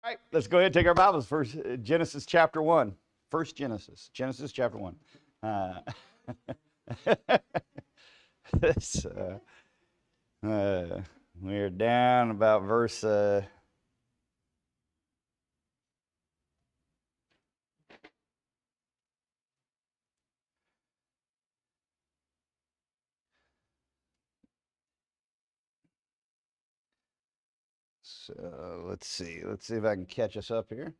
All right, let's go ahead and take our Bibles. First Genesis chapter 1. Genesis chapter 1. This, we're down about verse... So let's see if I can catch us up here.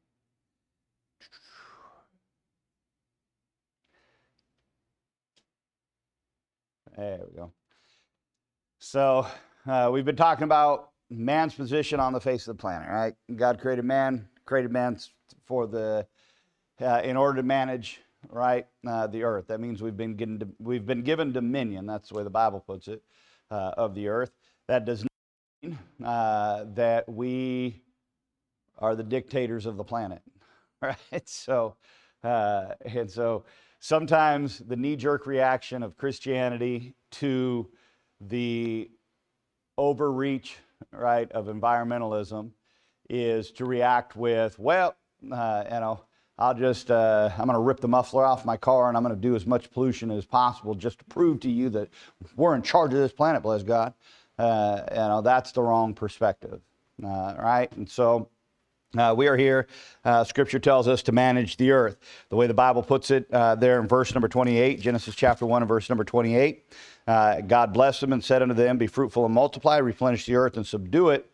There we go. So we've been talking about man's position on the face of the planet, right? God created man for in order to manage, right, the earth. That means we've been given dominion. That's the way the Bible puts it, of the earth. That does not mean that we are the dictators of the planet, right? So sometimes the knee-jerk reaction of Christianity to the overreach, right, of environmentalism is to react with, well, I'm going to rip the muffler off my car and I'm going to do as much pollution as possible just to prove to you that we're in charge of this planet, bless God. That's the wrong perspective, right? And so we are here, Scripture tells us to manage the earth. The way the Bible puts it there in verse number 28, Genesis chapter 1 and verse number 28, God blessed them and said unto them, be fruitful and multiply, replenish the earth and subdue it,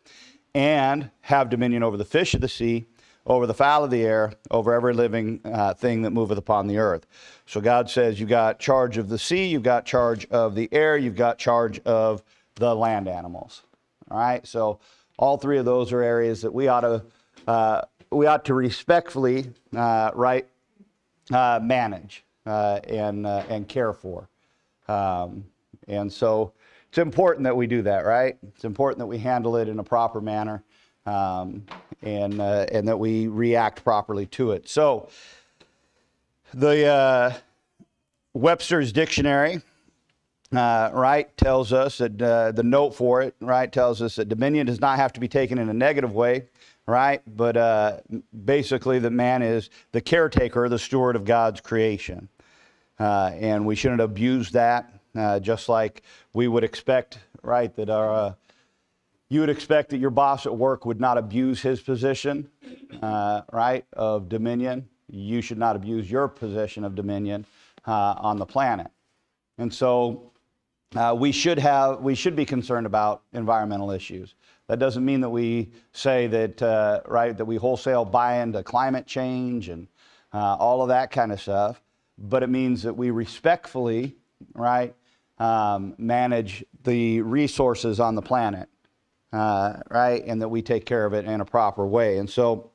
and have dominion over the fish of the sea, over the fowl of the air, over every living thing that moveth upon the earth. So God says you've got charge of the sea, you've got charge of the air, you've got charge of the land animals. All right, so all three of those are areas that we ought to respectfully manage and care for. And so it's important that we do that, right? It's important that we handle it in a proper manner and that we react properly to it. So the Webster's Dictionary, right, tells us that the note for it, right, tells us that dominion does not have to be taken in a negative way, right? But basically that man is the caretaker, the steward of God's creation. And we shouldn't abuse that, just like we would expect, right, that you would expect that your boss at work would not abuse his position, right, of dominion. You should not abuse your position of dominion on the planet. And so we should be concerned about environmental issues. That doesn't mean that we say that, that we wholesale buy into climate change and all of that kind of stuff, but it means that we respectfully, right, manage the resources on the planet, right, and that we take care of it in a proper way. And so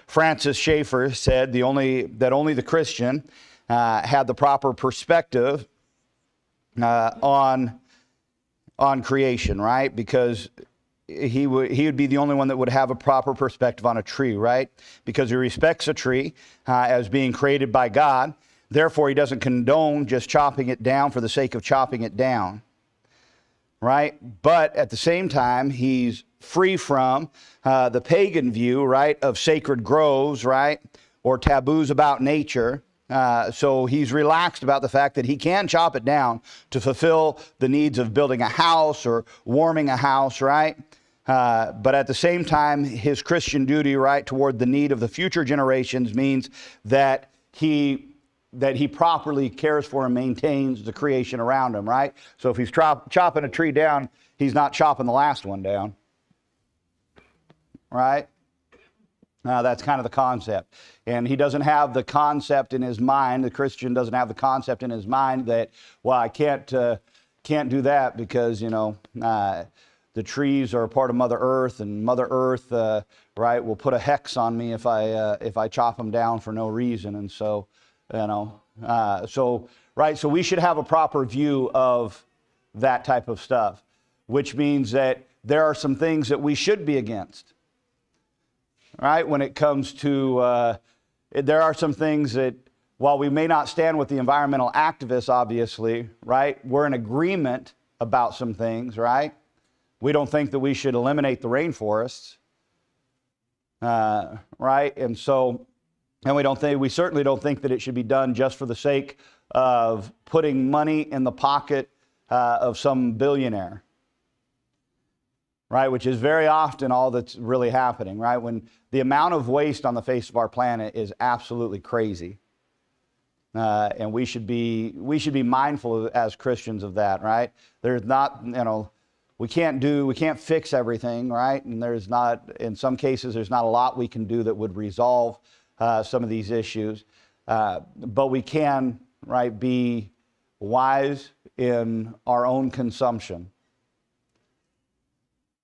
Francis Schaeffer said that only the Christian had the proper perspective on creation, right? Because he would be the only one that would have a proper perspective on a tree, right? Because he respects a tree as being created by God. Therefore, he doesn't condone just chopping it down for the sake of chopping it down, right? But at the same time, he's free from the pagan view, right, of sacred groves, right, or taboos about nature. So he's relaxed about the fact that he can chop it down to fulfill the needs of building a house or warming a house, right? But at the same time, his Christian duty, right, toward the need of the future generations means that he properly cares for and maintains the creation around him, right? So if he's chopping a tree down, he's not chopping the last one down, right? That's kind of the concept. And he doesn't have the concept in his mind, the Christian doesn't have the concept in his mind that, well, I can't do that because, the trees are a part of Mother Earth, and Mother Earth, right, will put a hex on me if I chop them down for no reason. And so, so we should have a proper view of that type of stuff, which means that there are some things that we should be against. Right, when it comes to, there are some things that, while we may not stand with the environmental activists, obviously, right, we're in agreement about some things, right? We don't think that we should eliminate the rainforests, right? And so, and we certainly don't think that it should be done just for the sake of putting money in the pocket of some billionaire, right? Which is very often all that's really happening, right? When the amount of waste on the face of our planet is absolutely crazy. And we should be mindful as Christians of that, right? There's not, we can't fix everything, right? And in some cases, there's not a lot we can do that would resolve some of these issues. But we can, right, be wise in our own consumption,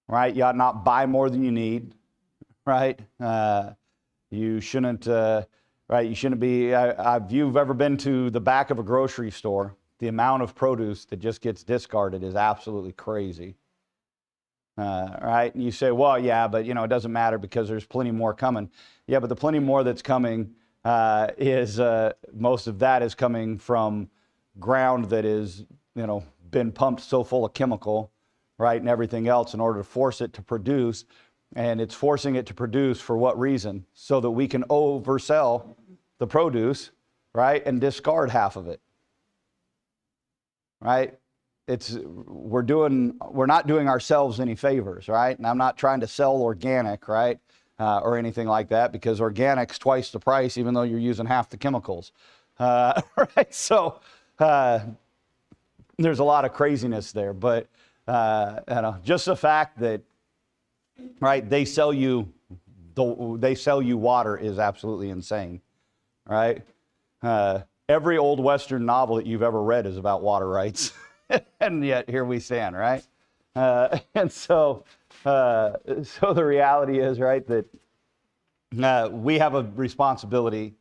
right? You ought not buy more than you need, right? You shouldn't, right? You shouldn't be, if you've ever been to the back of a grocery store, the amount of produce that just gets discarded is absolutely crazy. Right? And you say, well, yeah, but it doesn't matter because there's plenty more coming. Yeah, but the plenty more that's coming is most of that is coming from ground that is, been pumped so full of chemical, right, and everything else in order to force it to produce. And it's forcing it to produce for what reason? So that we can oversell the produce, right, and discard half of it, right? We're not doing ourselves any favors, right? And I'm not trying to sell organic, right, or anything like that, because organic's twice the price, even though you're using half the chemicals, right? So there's a lot of craziness there, but just the fact that, right, they sell you water is absolutely insane, right? Every old Western novel that you've ever read is about water rights. And yet here we stand, right? And so the reality is, right, that we have a responsibility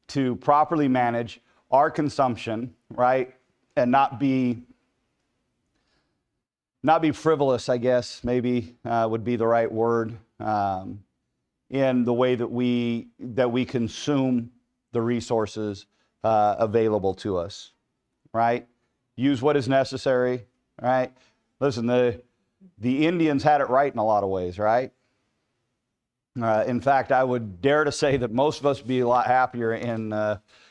to properly manage our consumption, right, and not be frivolous, I guess, maybe would be the right word, in the way that we consume the resources available to us, right? Use what is necessary, right? Listen, the Indians had it right in a lot of ways, right? In fact, I would dare to say that most of us would be a lot happier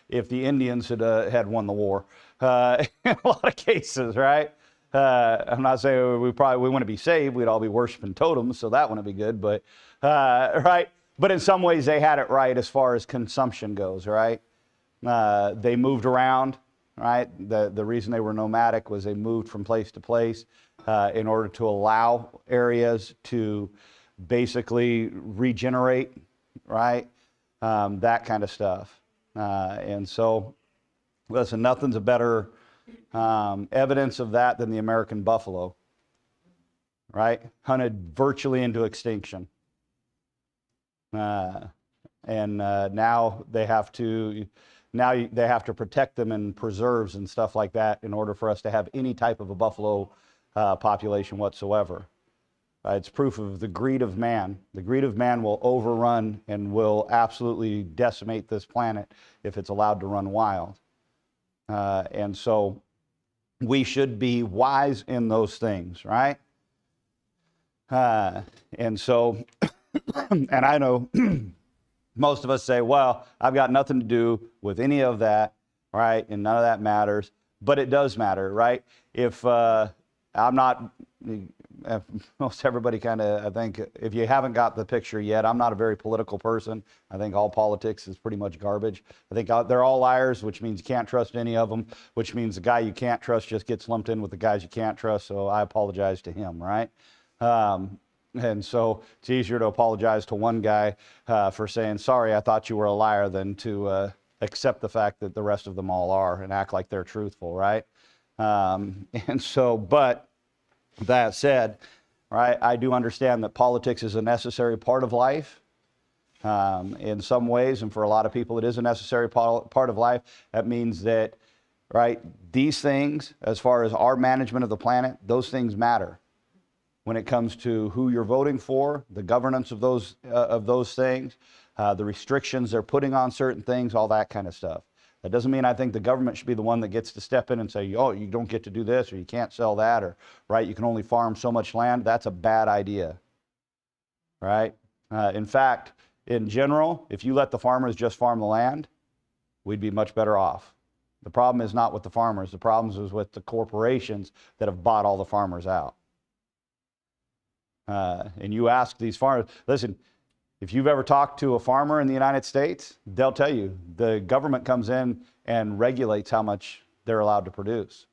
if the Indians had won the war in a lot of cases, right? I'm not saying we want to be saved. We'd all be worshiping totems, so that wouldn't be good. But right, but in some ways they had it right as far as consumption goes, right? They moved around. Right, the reason they were nomadic was they moved from place to place in order to allow areas to basically regenerate, right? That kind of stuff. And so, listen, nothing's a better evidence of that than the American buffalo, right? Hunted virtually into extinction. And now they have to protect them in preserves and stuff like that in order for us to have any type of a buffalo population whatsoever. It's proof of the greed of man. The greed of man will overrun and will absolutely decimate this planet if it's allowed to run wild. And so we should be wise in those things, right? And so, and I know most of us say, well, I've got nothing to do with any of that, right? And none of that matters. But it does matter, right? If most everybody kind of, I think, if you haven't got the picture yet, I'm not a very political person. I think all politics is pretty much garbage. I think they're all liars, which means you can't trust any of them, which means the guy you can't trust just gets lumped in with the guys you can't trust. So I apologize to him, right? And so it's easier to apologize to one guy for saying, sorry, I thought you were a liar, than to accept the fact that the rest of them all are and act like they're truthful, right? And so, but that said, right, I do understand that politics is a necessary part of life in some ways, and for a lot of people it is a necessary part of life. That means that, right, these things, as far as our management of the planet, those things matter. When it comes to who you're voting for, the governance of those things, the restrictions they're putting on certain things, all that kind of stuff. That doesn't mean I think the government should be the one that gets to step in and say, oh, you don't get to do this, or you can't sell that, or, right, you can only farm so much land. That's a bad idea, right? In fact, in general, if you let the farmers just farm the land, we'd be much better off. The problem is not with the farmers. The problem is with the corporations that have bought all the farmers out. And you ask these farmers, listen, if you've ever talked to a farmer in the United States, they'll tell you the government comes in and regulates how much they're allowed to produce.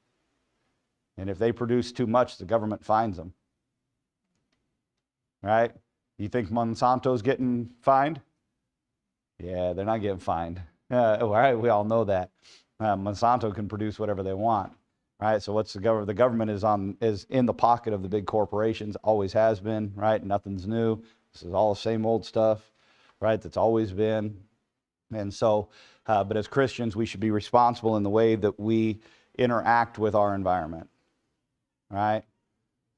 And if they produce too much, the government fines them. Right? You think Monsanto's getting fined? Yeah, they're not getting fined. Right? We all know that. Monsanto can produce whatever they want. Right? So what's the government? The government is in the pocket of the big corporations, always has been, right? Nothing's new. This is all the same old stuff, right? That's always been. And so, but as Christians, we should be responsible in the way that we interact with our environment, right?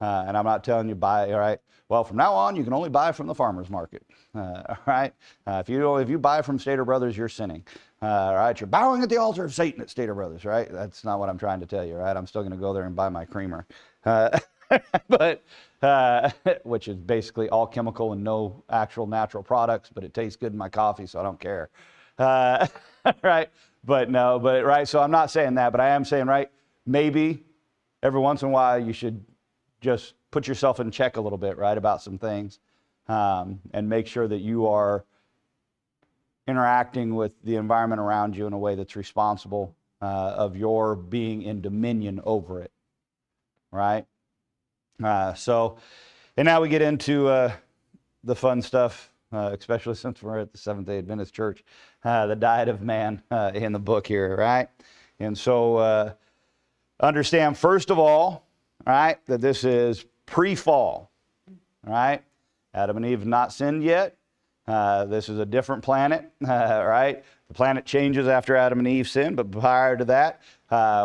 And I'm not telling you buy, all right? Well, from now on, you can only buy from the farmer's market, all right? If you buy from Stater Brothers, you're sinning, all right? You're bowing at the altar of Satan at Stater Brothers, right? That's not what I'm trying to tell you, right? I'm still going to go there and buy my creamer, but which is basically all chemical and no actual natural products, but it tastes good in my coffee, so I don't care, right? But no, but right. So I'm not saying that, but I am saying, right? Maybe every once in a while you should just put yourself in check a little bit, right, about some things, and make sure that you are interacting with the environment around you in a way that's responsible of your being in dominion over it, right? So, and now we get into the fun stuff, especially since we're at the Seventh-day Adventist Church, the diet of man in the book here, right? And so understand, first of all, right, that this is pre-fall, right? Adam and Eve have not sinned yet. This is a different planet, right? The planet changes after Adam and Eve sinned, but prior to that,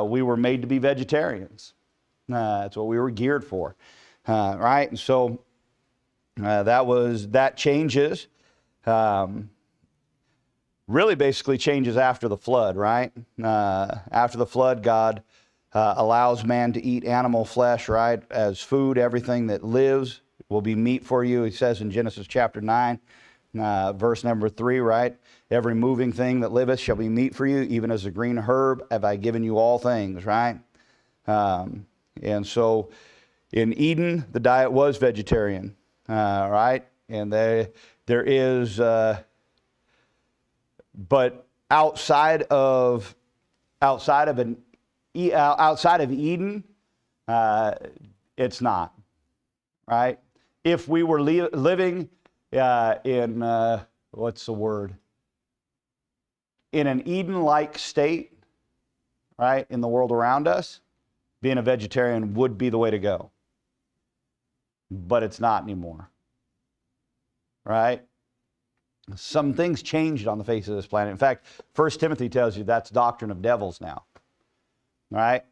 we were made to be vegetarians. That's what we were geared for, right? And so that changes, really basically changes after the flood, right? After the flood, God allows man to eat animal flesh, right, as food. Everything that lives will be meat for you. He says in Genesis chapter 9, verse number 3, right? Every moving thing that liveth shall be meat for you, even as a green herb have I given you all things, right? And so in Eden, the diet was vegetarian, right? And there is, but outside of Eden, it's not, right? If we were living in, what's the word? In an Eden-like state, right, in the world around us, being a vegetarian would be the way to go. But it's not anymore, right? Some things changed on the face of this planet. In fact, 1 Timothy tells you that's doctrine of devils now, right?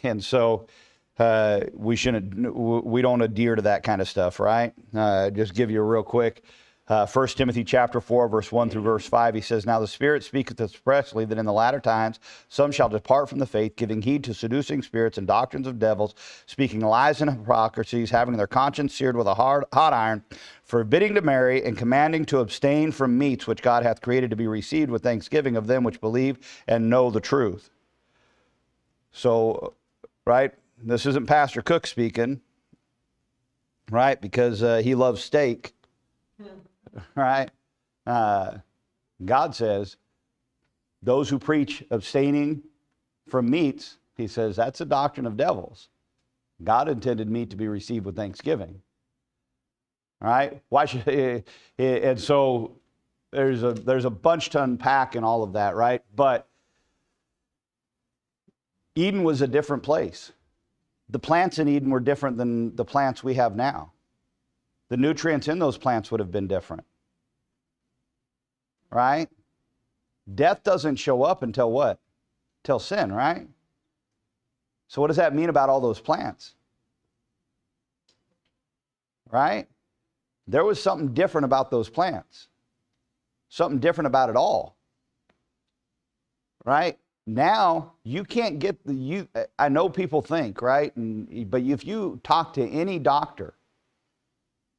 And so we don't adhere to that kind of stuff, right? Just give you a real quick 1 Timothy chapter 4, verse 1 through verse 5, he says, Now the Spirit speaketh expressly that in the latter times some shall depart from the faith, giving heed to seducing spirits and doctrines of devils, speaking lies and hypocrisies, having their conscience seared with a hot iron, forbidding to marry, and commanding to abstain from meats which God hath created to be received with thanksgiving of them which believe and know the truth. So, right, this isn't Pastor Cook speaking, right, because he loves steak. Right? God says, those who preach abstaining from meats, he says, that's a doctrine of devils. God intended meat to be received with thanksgiving. All right? Why should, and so there's a bunch to unpack in all of that, right? But Eden was a different place. The plants in Eden were different than the plants we have now. The nutrients in those plants would have been different. Right? Death doesn't show up until what? Till sin, right? So what does that mean about all those plants? Right? There was something different about those plants. Something different about it all. Right? Now, you can't get I know people think, right? But if you talk to any doctor,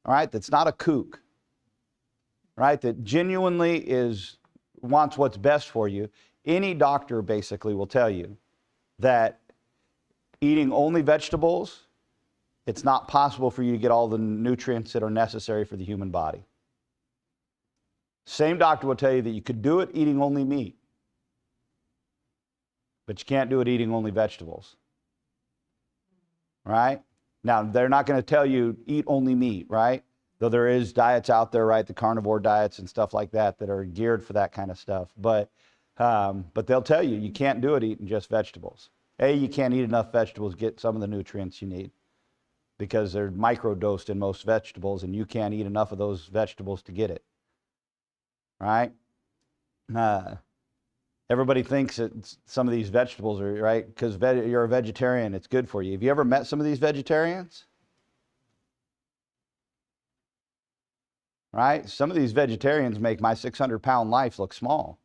all right, that's not a kook, right, that genuinely wants what's best for you, any doctor basically will tell you that eating only vegetables, it's not possible for you to get all the nutrients that are necessary for the human body. Same doctor will tell you that you could do it eating only meat, but you can't do it eating only vegetables. Right? Now, they're not going to tell you eat only meat, right? Though there is diets out there, right? The carnivore diets and stuff like that that are geared for that kind of stuff. But they'll tell you you can't do it eating just vegetables. You can't eat enough vegetables to get some of the nutrients you need because they're microdosed in most vegetables, and you can't eat enough of those vegetables to get it. Right? Everybody thinks that some of these vegetables are, right, because you're a vegetarian, it's good for you. Have you ever met some of these vegetarians? Right? Some of these vegetarians make my 600-pound life look small.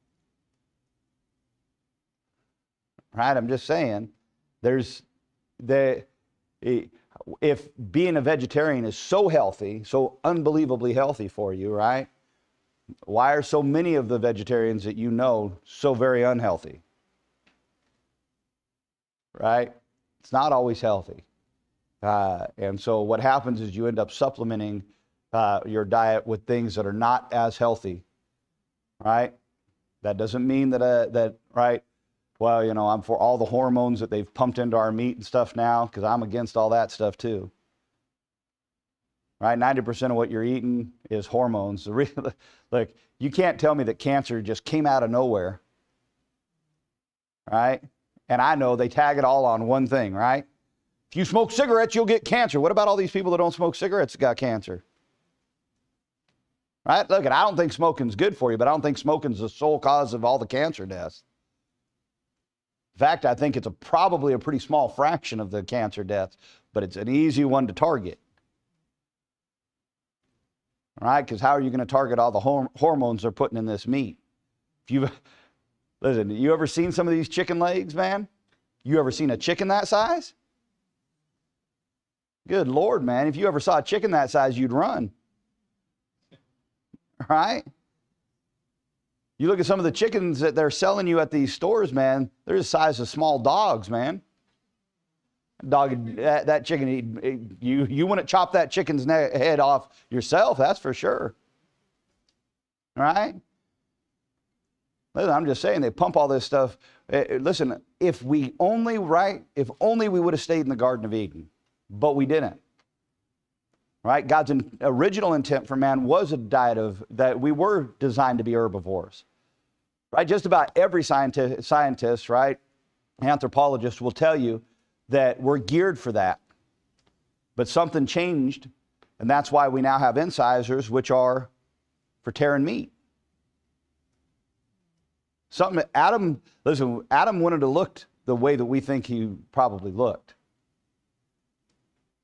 Right? I'm just saying, if being a vegetarian is so healthy, so unbelievably healthy for you, right? Why are so many of the vegetarians that you know so very unhealthy? Right? It's not always healthy. And so what happens is you end up supplementing your diet with things that are not as healthy. Right? That doesn't mean that right, well, you know, I'm for all the hormones that they've pumped into our meat and stuff now, because I'm against all that stuff too. Right? 90% of what you're eating is hormones. Look, you can't tell me that cancer just came out of nowhere. Right? And I know they tag it all on one thing, right? If you smoke cigarettes, you'll get cancer. What about all these people that don't smoke cigarettes that got cancer? Right? Look, I don't think smoking's good for you, but I don't think smoking's the sole cause of all the cancer deaths. In fact, I think it's probably a pretty small fraction of the cancer deaths, but it's an easy one to target. Right? Because how are you going to target all the hormones they're putting in this meat? Listen, you ever seen some of these chicken legs, man? You ever seen a chicken that size? Good Lord, man. If you ever saw a chicken that size, you'd run. Right? You look at some of the chickens that they're selling you at these stores, man, they're the size of small dogs, man. That chicken, you wouldn't chop that chicken's head off yourself, that's for sure. Right? Listen, I'm just saying, they pump all this stuff. Listen, if only we would have stayed in the Garden of Eden, but we didn't. Right? God's original intent for man was a diet that we were designed to be herbivores. Right? Just about every scientist, right, anthropologist will tell you that we're geared for that. But something changed, and that's why we now have incisors, which are for tearing meat. Adam wouldn't have looked the way that we think he probably looked.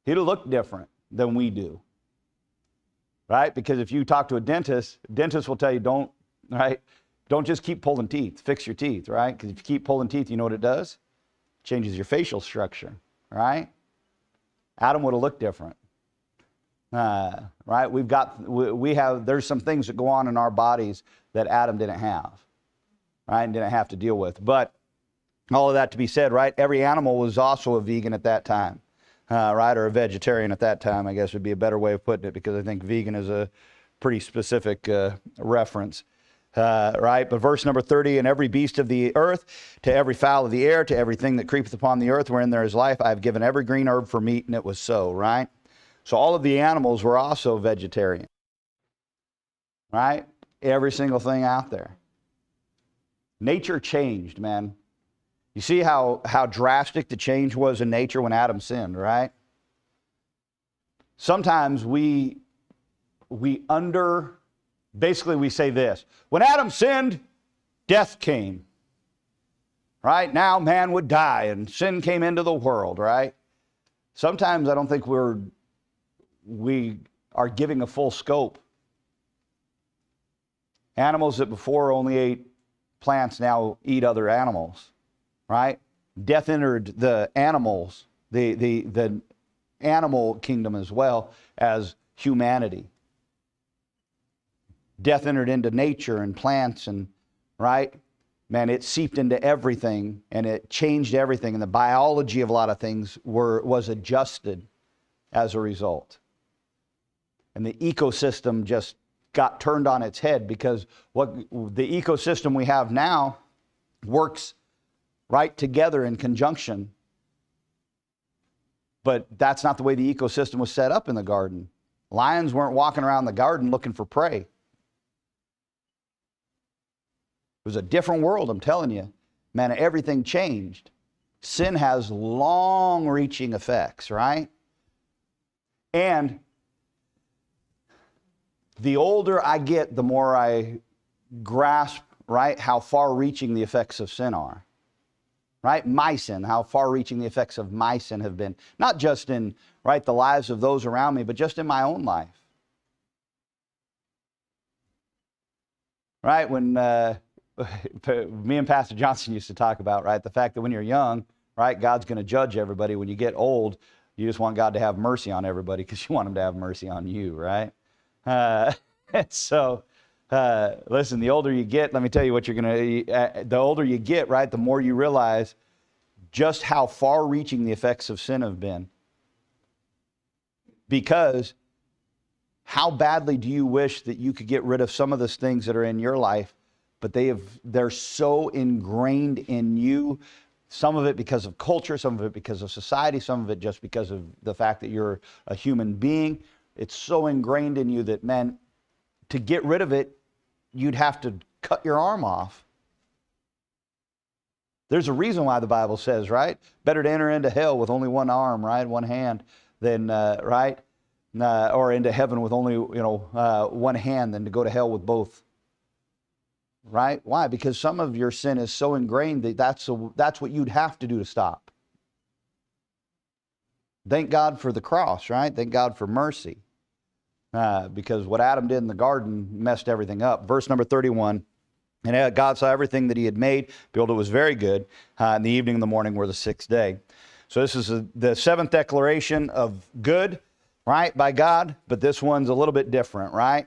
He'd have looked different than we do. Right? Because if you talk to a dentist will tell you don't just keep pulling teeth, fix your teeth, right? Because if you keep pulling teeth, you know what it does? It changes your facial structure, right? Adam would have looked different. Right? There's some things that go on in our bodies that Adam didn't have. Right? And didn't have to deal with. But all of that to be said, right? Every animal was also a vegan at that time. Right? Or a vegetarian at that time, I guess would be a better way of putting it, because I think vegan is a pretty specific reference. Right? But verse number 30, and every beast of the earth, to every fowl of the air, to everything that creepeth upon the earth, wherein there is life, I have given every green herb for meat, and it was so, right? So all of the animals were also vegetarian. Right? Every single thing out there. Nature changed, man. You see how drastic the change was in nature when Adam sinned, right? Sometimes we say this: when Adam sinned, death came. Right? Now man would die and sin came into the world, right? Sometimes I don't think we are giving a full scope. Animals that before only ate plants now eat other animals, right? Death entered the animals, the animal kingdom as well as humanity. death entered into nature and plants and, right? Man, it seeped into everything and it changed everything. And the biology of a lot of things was adjusted as a result. And the ecosystem just got turned on its head, because what the ecosystem we have now works right together in conjunction. But that's not the way the ecosystem was set up in the garden. Lions weren't walking around the garden looking for prey. It was a different world, I'm telling you. Man, everything changed. Sin has long-reaching effects, right? And the older I get, the more I grasp, right, how far-reaching the effects of sin are. Right? My sin, how far-reaching the effects of my sin have been. Not just in, right, the lives of those around me, but just in my own life. Right? When me and Pastor Johnson used to talk about, right, the fact that when you're young, right, God's going to judge everybody. When you get old, you just want God to have mercy on everybody because you want him to have mercy on you, right? Listen, the older you get, let me tell you what the older you get, right, the more you realize just how far-reaching the effects of sin have been. Because how badly do you wish that you could get rid of some of those things that are in your life, but they're so ingrained in you, some of it because of culture, some of it because of society, some of it just because of the fact that you're a human being. It's so ingrained in you that, man, to get rid of it, you'd have to cut your arm off. There's a reason why the Bible says, right? Better to enter into hell with only one arm, right? One hand, than, right? Or into heaven with only, one hand than to go to hell with both. Right? Why? Because some of your sin is so ingrained that that's what you'd have to do to stop. Thank God for the cross, right? Thank God for mercy. Because what Adam did in the garden messed everything up. Verse number 31, and God saw everything that he had made. Behold, it was very good. In the evening and the morning were the sixth day. So this is the seventh declaration of good, right, by God. But this one's a little bit different, right?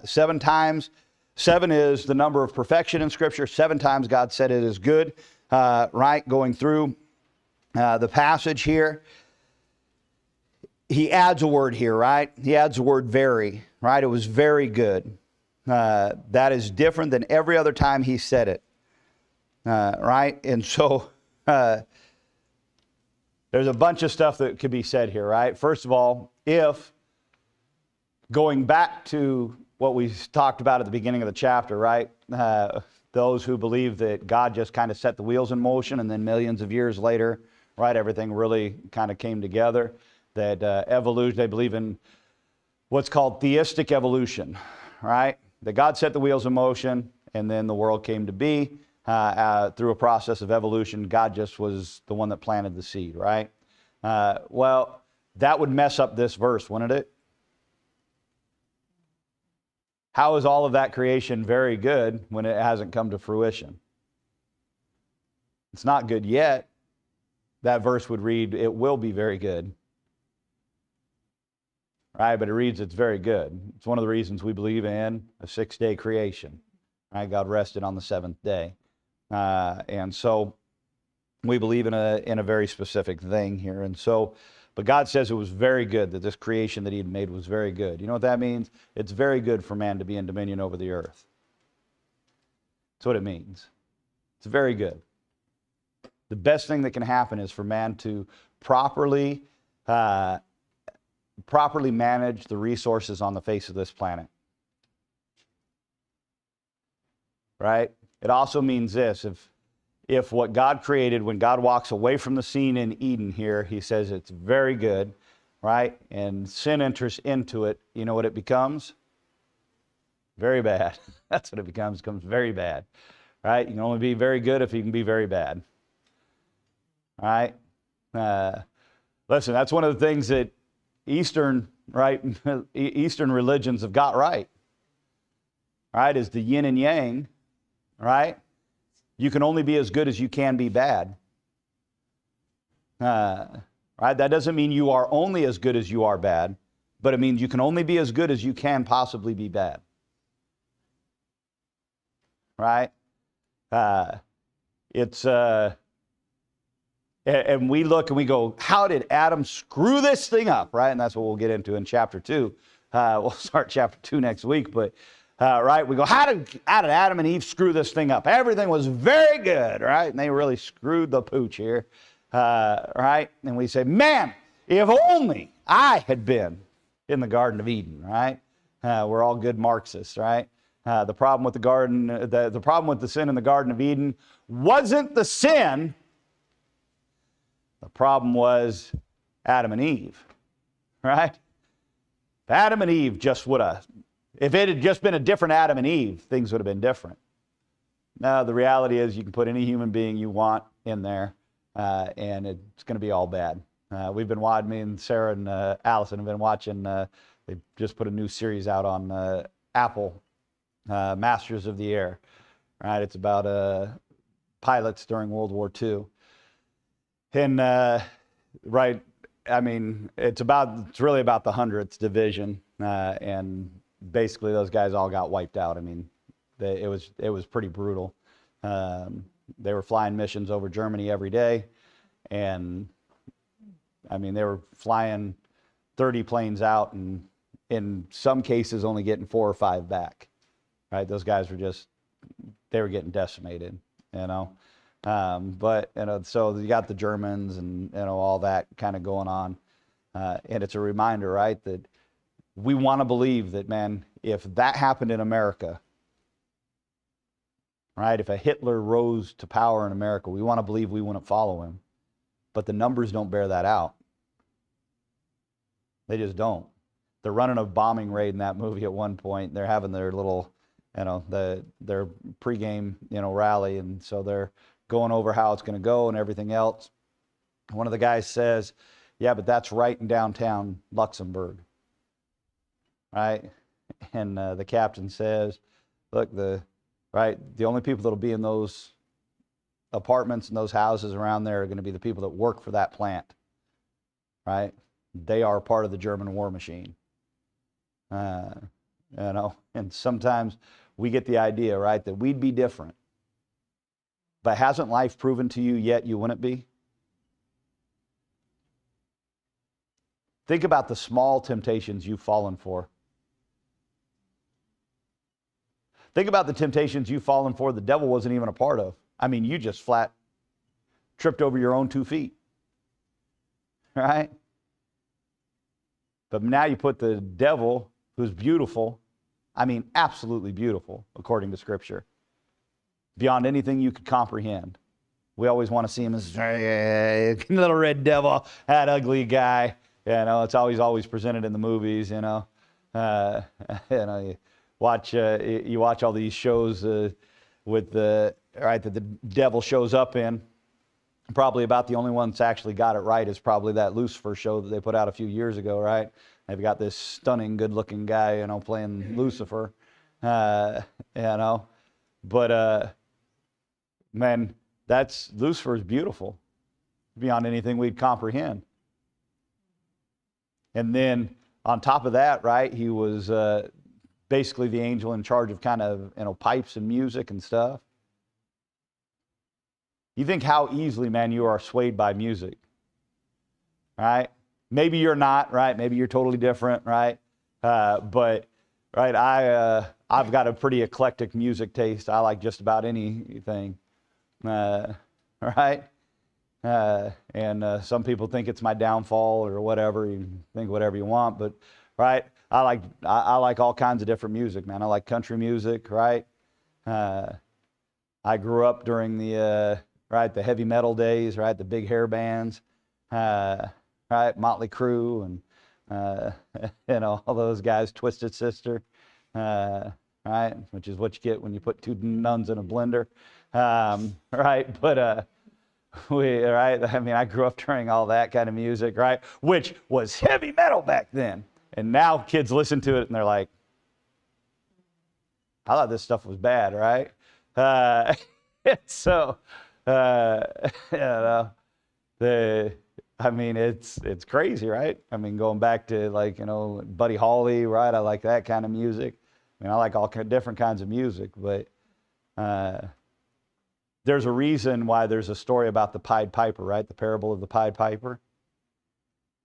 7 times. 7 is the number of perfection in Scripture. 7 times God said it is good, right? Going through the passage here. He adds a word here, right? He adds the word very, right? It was very good. That is different than every other time he said it, right? And so there's a bunch of stuff that could be said here, right? First of all, if going back to what we talked about at the beginning of the chapter, right? Those who believe that God just kind of set the wheels in motion and then millions of years later, right, everything really kind of came together. That evolution, they believe in what's called theistic evolution, right? That God set the wheels in motion and then the world came to be through a process of evolution. God just was the one that planted the seed, right? Well, that would mess up this verse, wouldn't it? How is all of that creation very good when it hasn't come to fruition? It's not good yet. That verse would read, it will be very good. Right, but it reads it's very good. It's one of the reasons we believe in a 6-day creation. Right, God rested on the 7th day, and so we believe in a very specific thing here. And so, but God says it was very good, that this creation that He had made was very good. You know what that means? It's very good for man to be in dominion over the earth. That's what it means. It's very good. The best thing that can happen is for man to properly manage the resources on the face of this planet. Right? It also means this, if what God created, when God walks away from the scene in Eden here, He says it's very good, right? And sin enters into it, you know what it becomes? Very bad. That's what it becomes. It becomes very bad. Right? You can only be very good if you can be very bad. Right? Listen, that's one of the things that Eastern religions have got right. Right? Is the yin and yang, right? You can only be as good as you can be bad. Right? That doesn't mean you are only as good as you are bad, but it means you can only be as good as you can possibly be bad. right? It's and we look and we go, how did Adam screw this thing up, right? And that's what we'll get into in chapter 2. We'll start chapter 2 next week, but right, we go, how did Adam and Eve screw this thing up? Everything was very good, right? And they really screwed the pooch here, right? And we say, man, if only I had been in the Garden of Eden, right? We're all good Marxists, right? The problem with the problem with the sin in the Garden of Eden wasn't the sin. The problem was Adam and Eve, right? If Adam and Eve just would have, if it had just been a different Adam and Eve, things would have been different. No, the reality is you can put any human being you want in there, and it's going to be all bad. We've been watching, me and Sarah and Allison have been watching, they just put a new series out on Apple, Masters of the Air, right? It's about pilots during World War II. And, right, I mean, it's really about the 100th Division, and basically those guys all got wiped out. I mean, it was pretty brutal. They were flying missions over Germany every day, and I mean, they were flying 30 planes out, and in some cases only getting 4 or 5 back. Right? Those guys they were getting decimated, you know. But so you got the Germans and all that kind of going on, and it's a reminder, right, that we want to believe that, man, if that happened in America, right, if a Hitler rose to power in America, we want to believe we wouldn't follow him, but the numbers don't bear that out. They just don't. They're running a bombing raid in that movie at one point. They're having their little, their pregame, rally, and so they're going over how it's going to go and everything else. One of the guys says, yeah, but that's right in downtown Luxembourg, right? And the captain says, look, the only people that'll be in those apartments and those houses around there are going to be the people that work for that plant, right? They are part of the German war machine, and sometimes we get the idea, right, that we'd be different. But hasn't life proven to you yet you wouldn't be? Think about the small temptations you've fallen for. Think about the temptations you've fallen for the devil wasn't even a part of. I mean, you just flat tripped over your own 2 feet. Right? But now you put the devil, who's beautiful, I mean, absolutely beautiful, according to Scripture, beyond anything you could comprehend. We always want to see him as little red devil, that ugly guy. It's always presented in the movies. You watch all these shows with that the devil shows up in. Probably about the only one that's actually got it right is probably that Lucifer show that they put out a few years ago, right? They've got this stunning, good-looking guy, playing Lucifer, But man, Lucifer is beautiful beyond anything we'd comprehend. And then on top of that, right, he was basically the angel in charge of kind of pipes and music and stuff. You think how easily, man, you are swayed by music, right? Maybe you're not, right? Maybe you're totally different, right? But right, I've got a pretty eclectic music taste. I like just about anything, right? And some people think it's my downfall or whatever. You think whatever you want, but right, I like all kinds of different music, man. I like country music, right? I grew up during the heavy metal days, right? The big hair bands, right? Motley Crue and all those guys, Twisted Sister, right? Which is what you get when you put 2 nuns in a blender, right? But right? I mean, I grew up during all that kind of music, right? Which was heavy metal back then. And now kids listen to it and they're like, I thought this stuff was bad, right? So, it's crazy, right? I mean, going back to Buddy Holly, right? I like that kind of music. I mean, I like all different kinds of music, but There's a reason why there's a story about the Pied Piper, right? The parable of the Pied Piper.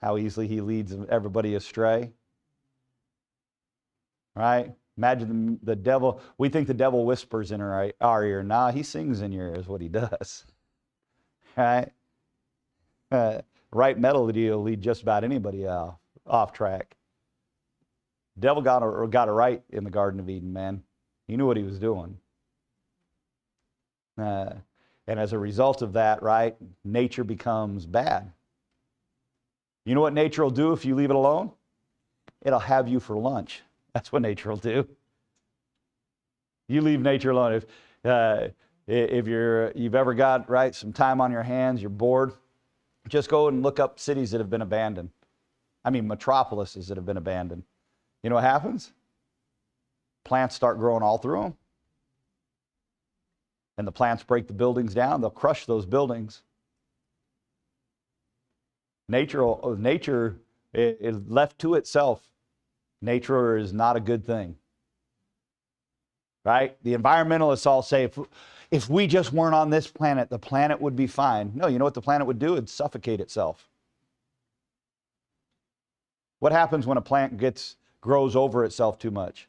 How easily he leads everybody astray. Right? Imagine the devil. We think the devil whispers in our ear. Nah, he sings in your ear is what he does. Right? Right melody will lead just about anybody off track. The devil got it right in the Garden of Eden, man. He knew what he was doing. And as a result of that, right, nature becomes bad. You know what nature will do if you leave it alone? It'll have you for lunch. That's what nature will do. You leave nature alone. If you've ever got, right, some time on your hands, you're bored, just go and look up cities that have been abandoned. I mean, metropolises that have been abandoned. You know what happens? Plants start growing all through them. And the plants break the buildings down. They'll crush those buildings. Nature is left to itself. Nature is not a good thing. Right? The environmentalists all say, if we just weren't on this planet, the planet would be fine. No, you know what the planet would do? It'd suffocate itself. What happens when a plant grows over itself too much?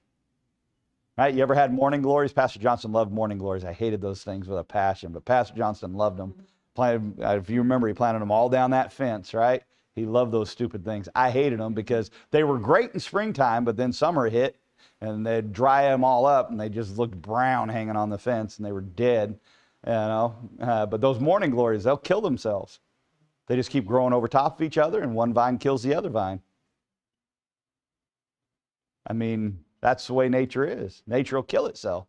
Right? You ever had morning glories? Pastor Johnson loved morning glories. I hated those things with a passion, but Pastor Johnson loved them. If you remember, he planted them all down that fence, right? He loved those stupid things. I hated them because they were great in springtime, but then summer hit, and they'd dry them all up, and they just looked brown hanging on the fence, and they were dead, you know. But those morning glories, they'll kill themselves. They just keep growing over top of each other, and one vine kills the other vine. I mean, that's the way nature is. Nature will kill itself.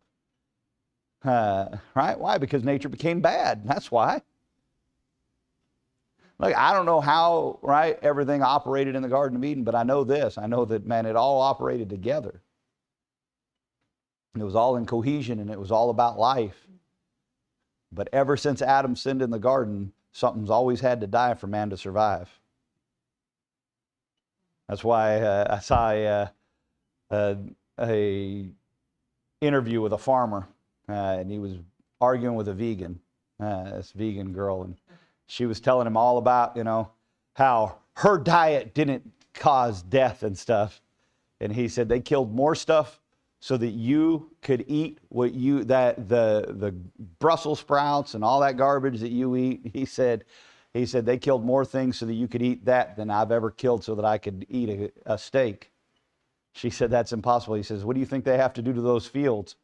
Right? Why? Because nature became bad. That's why. Look, I don't know how, right, everything operated in the Garden of Eden, but I know this. I know that, man, it all operated together. It was all in cohesion, and it was all about life. But ever since Adam sinned in the garden, something's always had to die for man to survive. That's why I saw a interview with a farmer, and he was arguing with a vegan, this vegan girl, and she was telling him all about, you know, how her diet didn't cause death and stuff. And he said they killed more stuff so that you could eat the Brussels sprouts and all that garbage that you eat. He said they killed more things so that you could eat that than I've ever killed so that I could eat a steak. She said that's impossible. He says, what do you think they have to do to those fields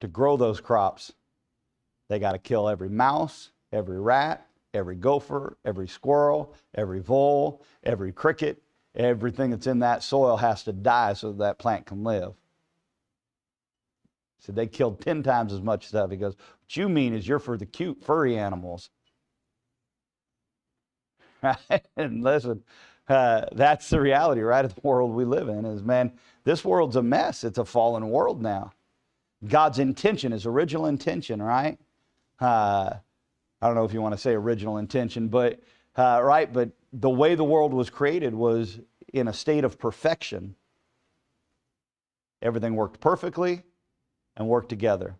to grow those crops? They got to kill every mouse, every rat, every gopher, every squirrel, every vole, every cricket. Everything that's in that soil has to die so that plant can live. He said they killed 10 times as much stuff. He goes, what you mean is you're for the cute furry animals. And listen, that's the reality, right, of the world we live in is, man, this world's a mess. It's a fallen world now. God's intention, his original intention, right? I don't know if you want to say original intention, but right, but the way the world was created was in a state of perfection. Everything worked perfectly and worked together.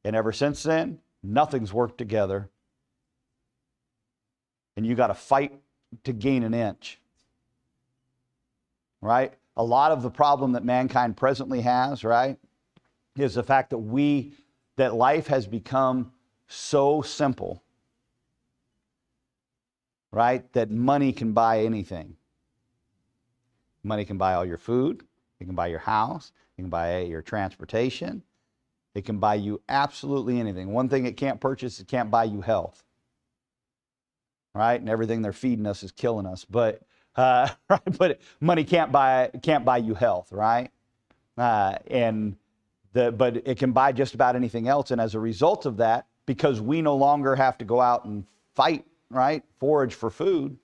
And ever since then, nothing's worked together. And you got to fight to gain an inch. Right? A lot of the problem that mankind presently has, right, is the fact that life has become so simple, right, that money can buy anything. Money can buy all your food. It can buy your house. It can buy your transportation. It can buy you absolutely anything. One thing it can't purchase, it can't buy you health. Right? And everything they're feeding us is killing us. But right? But money can't buy you health, right? But it can buy just about anything else. And as a result of that, because we no longer have to go out and fight, right, forage for food,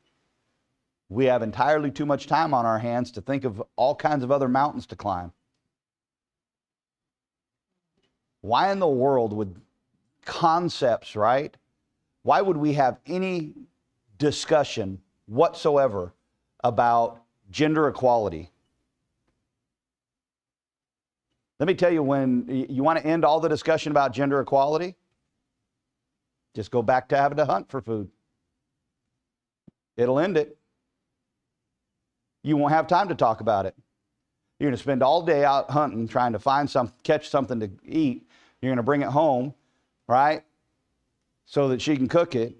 we have entirely too much time on our hands to think of all kinds of other mountains to climb. Why in the world would concepts, right? Why would we have any discussion whatsoever about gender equality? Let me tell you, when you want to end all the discussion about gender equality, just go back to having to hunt for food. It'll end it. You won't have time to talk about it. You're going to spend all day out hunting, trying to catch something to eat. You're going to bring it home, right, so that she can cook it.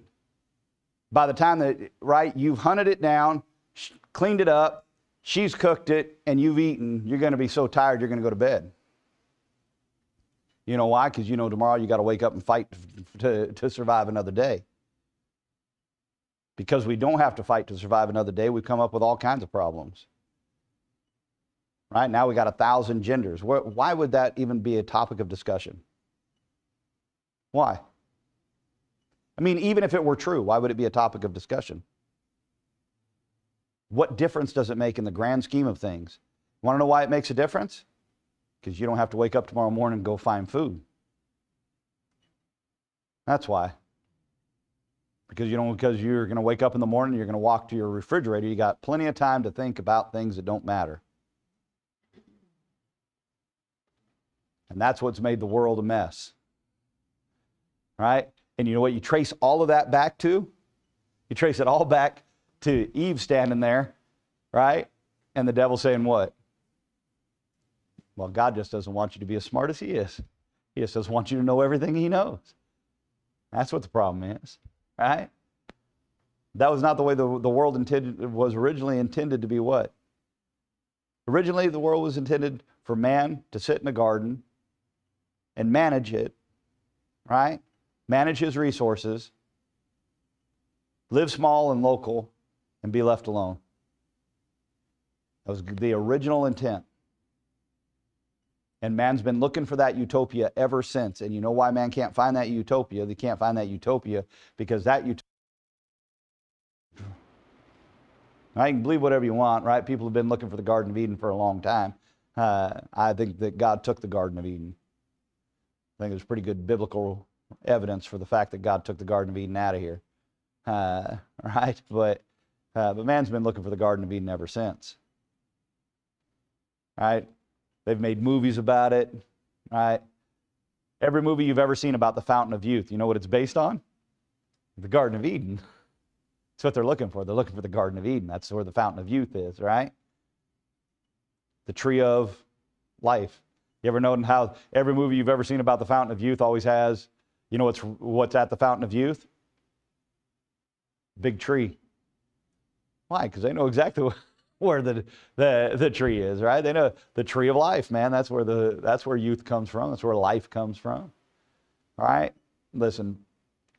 By the time that, right, you've hunted it down, cleaned it up, she's cooked it, and you've eaten, you're going to be so tired you're going to go to bed. You know why? Because you know tomorrow you got to wake up and fight to survive another day. Because we don't have to fight to survive another day, we come up with all kinds of problems. Right now we got 1,000 genders. Why would that even be a topic of discussion? Why? I mean, even if it were true, why would it be a topic of discussion? What difference does it make in the grand scheme of things? Want to know why it makes a difference? Because you don't have to wake up tomorrow morning and go find food. That's why. Because you're going to wake up in the morning, you're going to walk to your refrigerator, you got plenty of time to think about things that don't matter. And that's what's made the world a mess. Right? And you know what you trace all of that back to? You trace it all back to Eve standing there, right? And the devil saying what? Well, God just doesn't want you to be as smart as he is. He just doesn't want you to know everything he knows. That's what the problem is, right? That was not the way the world was originally intended to be what? Originally, the world was intended for man to sit in a garden and manage it, right? Manage his resources, live small and local, and be left alone. That was the original intent. And man's been looking for that utopia ever since. And you know why man can't find that utopia? They can't find that utopia because that utopia... Now, you can believe whatever you want, right? People have been looking for the Garden of Eden for a long time. I think that God took the Garden of Eden. I think there's pretty good biblical evidence for the fact that God took the Garden of Eden out of here. Right? But man's been looking for the Garden of Eden ever since. Right? They've made movies about it. Right? Every movie you've ever seen about the Fountain of Youth, you know what it's based on? The Garden of Eden. That's what they're looking for. They're looking for the Garden of Eden. That's where the Fountain of Youth is, right? The tree of life. You ever notice how every movie you've ever seen about the Fountain of Youth always has, you know what's at the Fountain of Youth? Big tree. Why? Because they know exactly where the tree is, right? They know the tree of life, man. That's where youth comes from. That's where life comes from. All right? Listen,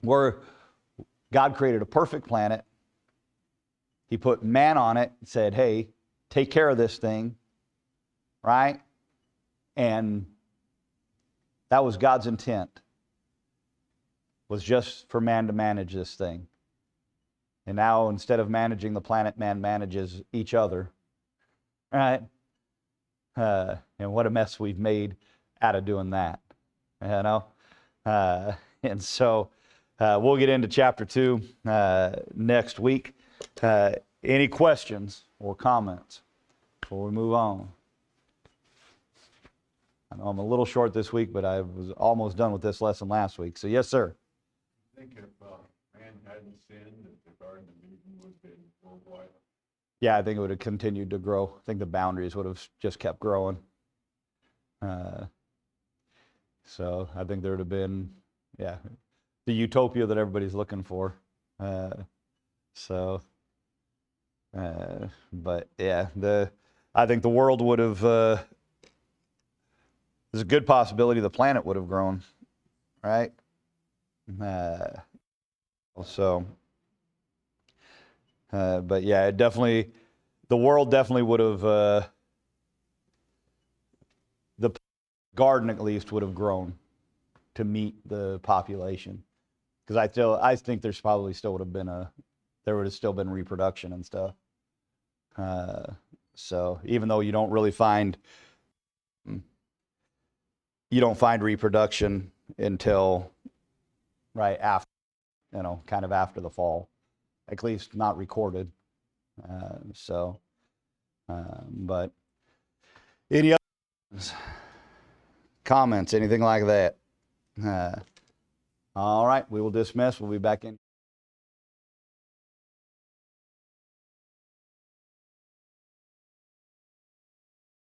God created a perfect planet. He put man on it and said, hey, take care of this thing, right? And that was God's intent, was just for man to manage this thing. And now instead of managing the planet, man manages each other, right? And what a mess we've made out of doing that, you know? And so we'll get into chapter 2 next week. Any questions or comments before we move on? I know I'm a little short this week, but I was almost done with this lesson last week. So yes, sir. I think if man hadn't sinned, that the Garden of Eden would have been worldwide. Yeah, I think it would have continued to grow. I think the boundaries would have just kept growing. So I think there would have been, the utopia that everybody's looking for. But yeah, I think the world would have, there's a good possibility the planet would have grown, right? But yeah, it definitely, the world definitely would have, the garden at least would have grown to meet the population. Because I think there's probably still would have been there would have still been reproduction and stuff. So even though you don't find reproduction until right after, kind of after the fall, at least not recorded. But any other questions? comments, anything like that? All right, we will dismiss. We'll be back in.